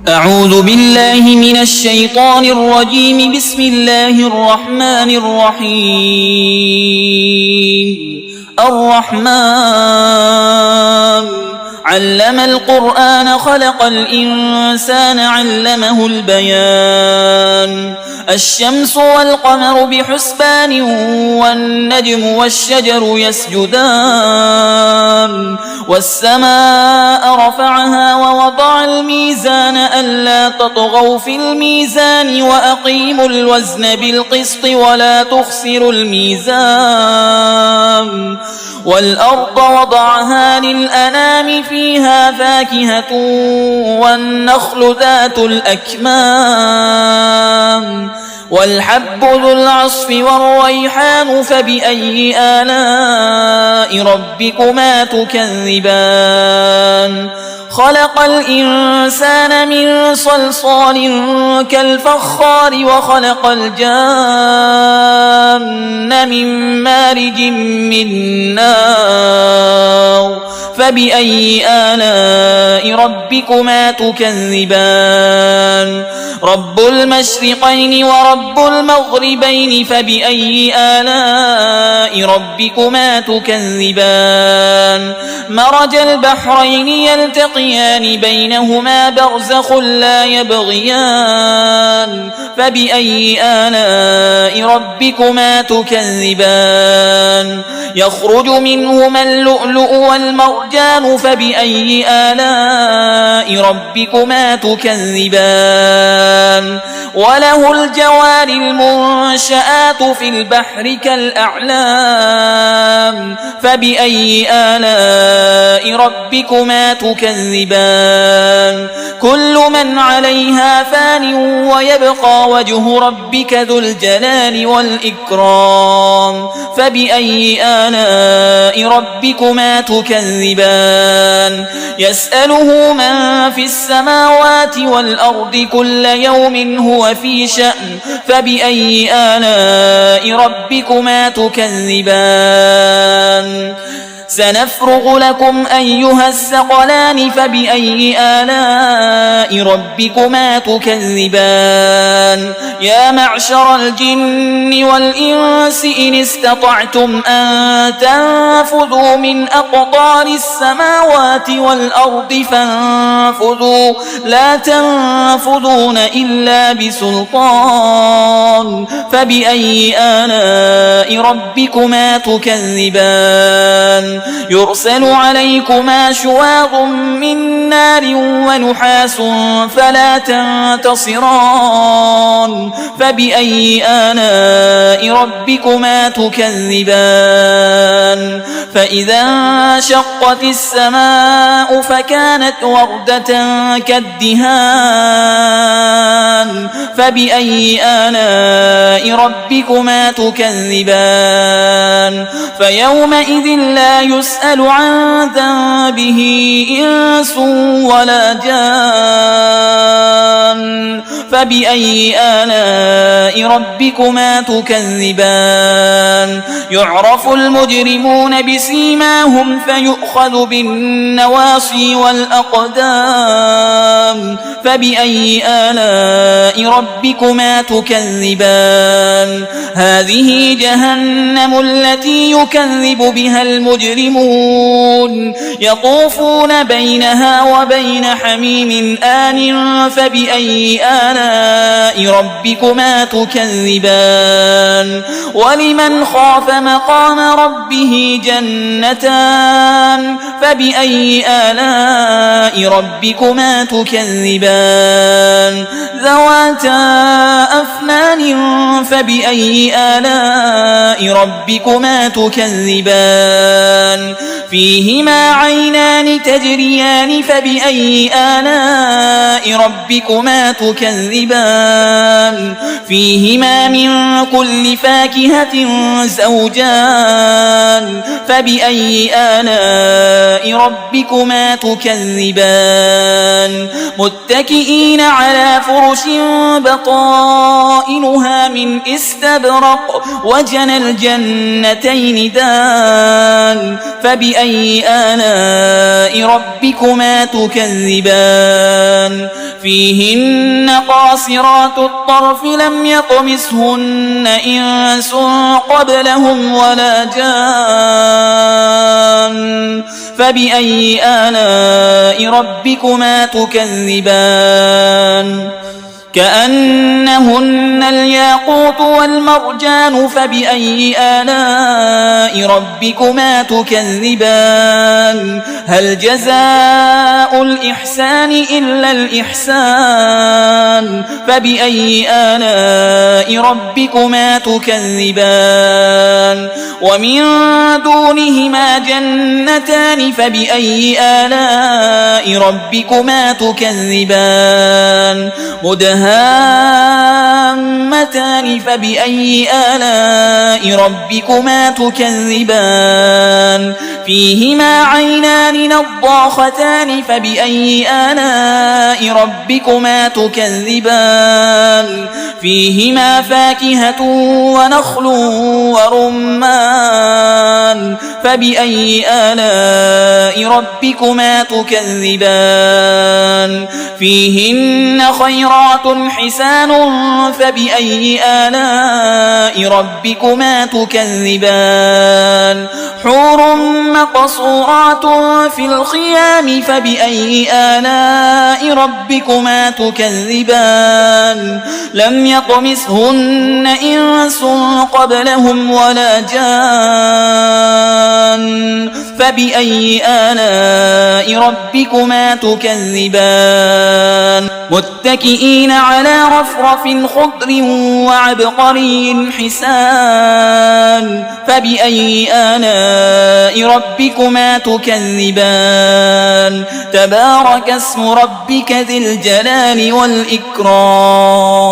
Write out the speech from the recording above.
أعوذ بالله من الشيطان الرجيم. بسم الله الرحمن الرحيم. الرحمن علم القرآن خلق الإنسان علمه البيان. الشمس والقمر بحسبان والنجم والشجر يسجدان والسماء رفعها ووضع الميزان ألا تطغوا في الميزان وأقيموا الوزن بالقسط ولا تخسروا الميزان. والأرض وضعها للأنام فيها فاكهة والنخل ذات الأكمام والحب ذو العصف والريحان. فبأي آلاء ربكما تكذبان؟ خلق الإنسان من صلصال كالفخار وخلق الجان من مارج من نار. فبأي آلاء ربكما تكذبان؟ رب المشرقين ورب المغربين. فبأي آلاء ربكما تكذبان؟ مرج البحرين يلتقيان بينهما برزخ لا يبغيان. فبأي آلاء ربكما تكذبان؟ يخرج منهما اللؤلؤ والمرجان. فبأي آلاء ربكما تكذبان؟ وله الجوار المنشآت في البحر كالأعلام. فبأي آلاء ربكما تكذبان؟ كل من عليها فان ويبقى وجه ربك ذو الجلال والإكرام. فبأي آلاء ربكما تكذبان؟ يسأله من في السماوات والأرض كل يوم هو في شأن. فبأي آلاء ربكما تكذبان؟ سنفرغ لكم أيها الثقلان. فبأي آلاء ربكما تكذبان؟ يا معشر الجن والإنس إن استطعتم أن تنفذوا من أقطار السماوات والأرض فانفذوا لا تنفذون إلا بسلطان. فبأي آلاء ربكما تكذبان؟ يرسل عليكما شواظ من نار ونحاس فلا تنتصران. فبأي آلاء ربكما تكذبان؟ فإذا انشقت السماء فكانت وردة كالدهان. فبأي آلاء ربكما تكذبان؟ فيومئذ لا يسأل عن ذنبه إنس ولا جان. فبأي آلاء ربكما تكذبان؟ يعرف المجرمون بسيماهم فيؤخذ بالنواصي والأقدام. فبأي آلاء ربكما تكذبان؟ هذه جهنم التي يكذب بها المجرمون يطوفون بينها وبين حميم آن. فبأي آلاء ربكما تكذبان؟ ولمن خاف مقام ربه جنتان. فبأي آلاء ربكما تكذبان؟ ذواتا أفنان. فبأي آلاء ربكما تكذبان؟ فيهما عينان تجريان. فبأي آلاء ربكما تكذبان؟ فيهما من كل فاكهة زوجان. فبأي آلاء ربكما تكذبان؟ متكئين على فرش بطائنها من استبرق وجنى الجنتين دان. فبأي فبأي آلاء ربكما تكذبان فيهن قاصرات الطرف لم يطمثهن إنس قبلهم ولا جان فبأي آلاء ربكما تكذبان كأنهن الياقوت والمرجان فبأي آلاء ربكما تكذبان هل جزاء الإحسان إلا الإحسان فبأي آلاء ربكما تكذبان ومن دونهما جنتان فبأي آلاء ربكما تكذبان مدهامتان فبأي آلاء ربكما تكذبان فيهما عينان نضاختان فبأي آلاء ربكما تكذبان فيهما فاكهة ونخل ورمان فبأي آلاء ربكما تكذبان فيهن خيرات حسان فبأي آلاء ربكما تكذبان حور مقصورات في الخيام فبأي آلاء ربكما تكذبان لم يطمثهن إنس قبلهم ولا جان فبأي آلاء ربكما تكذبان متكئين على رفرف خضر وعبقري حسان فبأي آلاء ربكما تكذبان تبارك اسم ربك ذي الجلال والإكرام